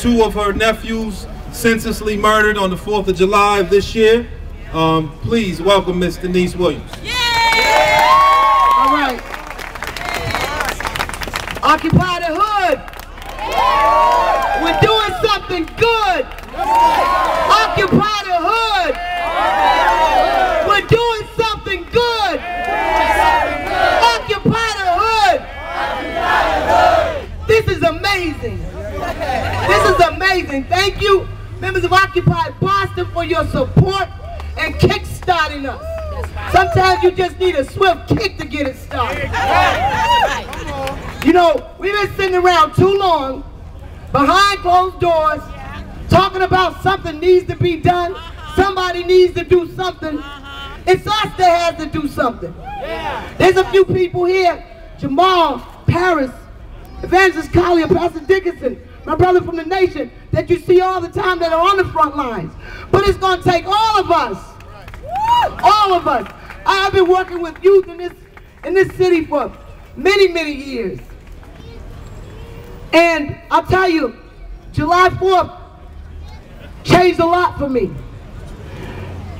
2 of her nephews senselessly murdered on the 4th of July of this year. Please welcome Miss Denise Williams. Yeah! All right. Occupy the hood. Yeah! We're doing something good. Occupy the hood. We're doing something good. Occupy the hood. This is amazing. This is amazing. Thank you, members of Occupy Boston, for your support and kick-starting us. Sometimes you just need a swift kick to get it started. You know, we've been sitting around too long, behind closed doors, talking about something needs to be done. Somebody needs to do something. It's us that has to do something. There's a few people here, Jamal, Paris, Evangelist Collier, Pastor Dickinson, my brother from the nation, that you see all the time that are on the front lines. But it's going to take all of us. All of us. I've been working with youth in this city for many, many years. And I'll tell you, July 4th changed a lot for me.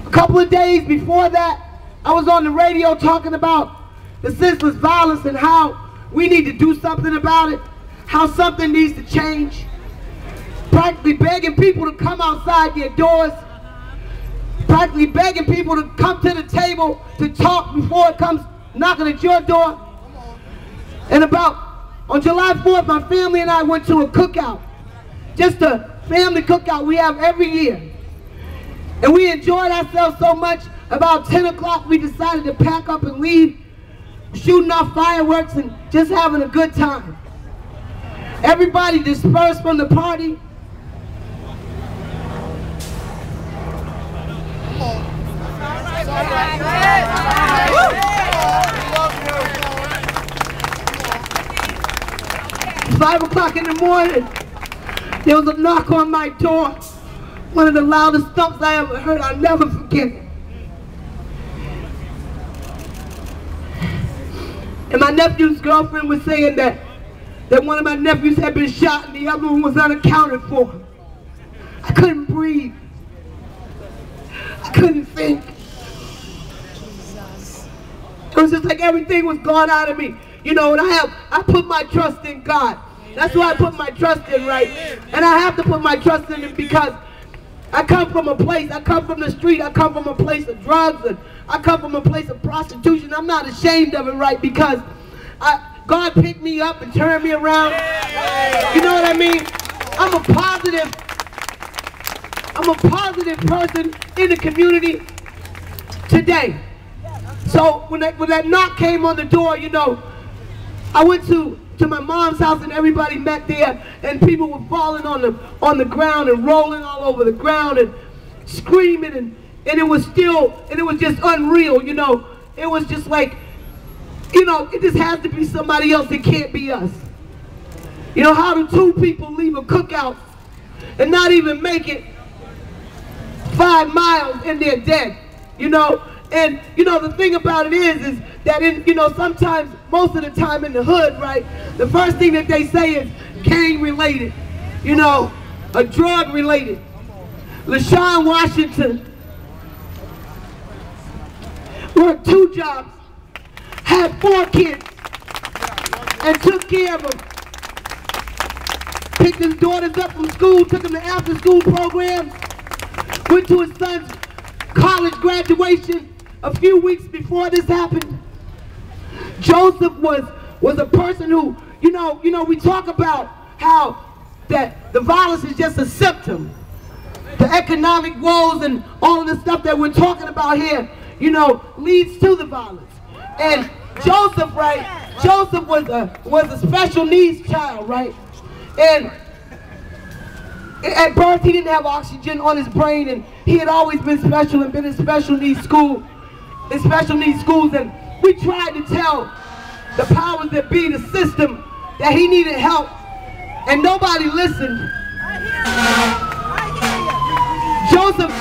A couple of days before that, I was on the radio talking about the senseless violence and how we need to do something about it, how something needs to change. Practically begging people to come outside their doors, practically begging people to come to the table to talk before it comes knocking at your door. And on July 4th, my family and I went to a cookout, just a family cookout we have every year. And we enjoyed ourselves so much, about 10 o'clock we decided to pack up and leave, shooting off fireworks and just having a good time. Everybody dispersed from the party. It's 5 o'clock in the morning. There was a knock on my door. One of the loudest thumps I ever heard. I'll never forget it. And my nephew's girlfriend was saying that one of my nephews had been shot and the other one was unaccounted for. I couldn't breathe. I couldn't think. It was just like everything was gone out of me. You know, and I put my trust in God. That's who I put my trust in, right? And I have to put my trust in Him because I come from a place, I come from the street, I come from a place of drugs, and I come from a place of prostitution. I'm not ashamed of it, right? Because God picked me up and turned me around. You know what I mean? I'm a positive person in the community today. So when that knock came on the door, you know, I went to my mom's house and everybody met there, and people were falling on the ground and rolling all over the ground and screaming, and it was just unreal, you know. It was just like, you know, it just has to be somebody else. It can't be us. You know, how do two people leave a cookout and not even make it 5 miles and they're dead, you know? And, you know, the thing about it is that, you know, sometimes, most of the time in the hood, right, the first thing that they say is gang-related, you know, a drug-related. LaShawn Washington worked 2 jobs, had 4 kids, and took care of them. Picked his daughters up from school, took them to after-school programs, went to his son's college graduation a few weeks before this happened. Joseph was a person who, you know, we talk about how that the violence is just a symptom. The economic woes and all of the stuff that we're talking about here, you know, leads to the violence. And Joseph, right? Joseph was a special needs child, right? And at birth, he didn't have oxygen on his brain, and he had always been special and been in special needs schools, and we tried to tell the powers that be, the system, that he needed help, and nobody listened. Joseph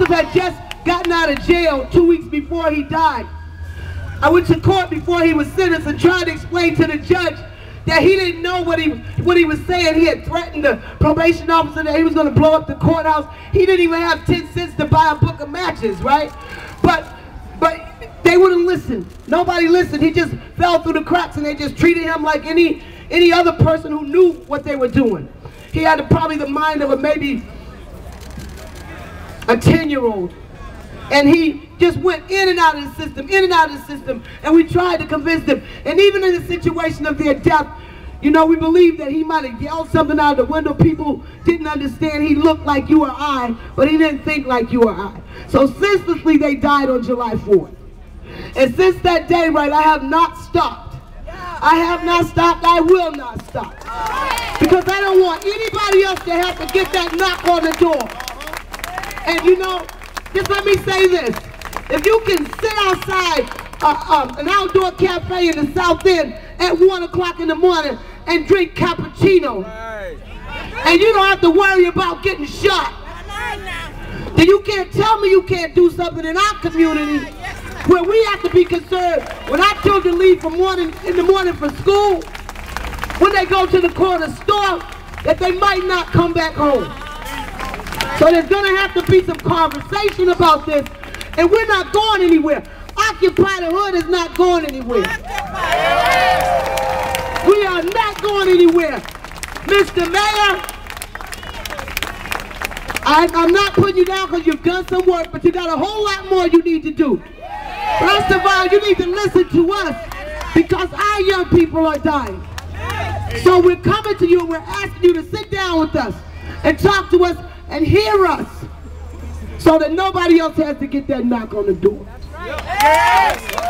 had just gotten out of jail 2 weeks before he died. I went to court before he was sentenced and tried to explain to the judge that he didn't know what he was saying. He had threatened the probation officer that he was going to blow up the courthouse. He didn't even have 10 cents to buy a book of matches, right? But they wouldn't listen. Nobody listened. He just fell through the cracks, and they just treated him like any other person who knew what they were doing. He had probably the mind of maybe a 10-year-old. And he just went in and out of the system, in and out of the system, and we tried to convince him. And even in the situation of their death, you know, we believe that he might have yelled something out of the window. People didn't understand. He looked like you or I, but he didn't think like you or I. So senselessly, they died on July 4th. And since that day, right, I have not stopped. I have not stopped. I will not stop. Because I don't want anybody else to have to get that knock on the door. And you know, just let me say this. If you can sit outside an outdoor cafe in the South End at 1 o'clock in the morning and drink cappuccino, and you don't have to worry about getting shot, then you can't tell me you can't do something in our community where we have to be concerned when our children leave in the morning for school, when they go to the corner store, that they might not come back home. So there's going to have to be some conversation about this, and we're not going anywhere. Occupy the Hood is not going anywhere. We are not going anywhere. Mr. Mayor, I'm not putting you down because you've done some work, but you got a whole lot more you need to do. First of all, you need to listen to us because our young people are dying. So we're coming to you and we're asking you to sit down with us and talk to us and hear us so that nobody else has to get that knock on the door. Yes.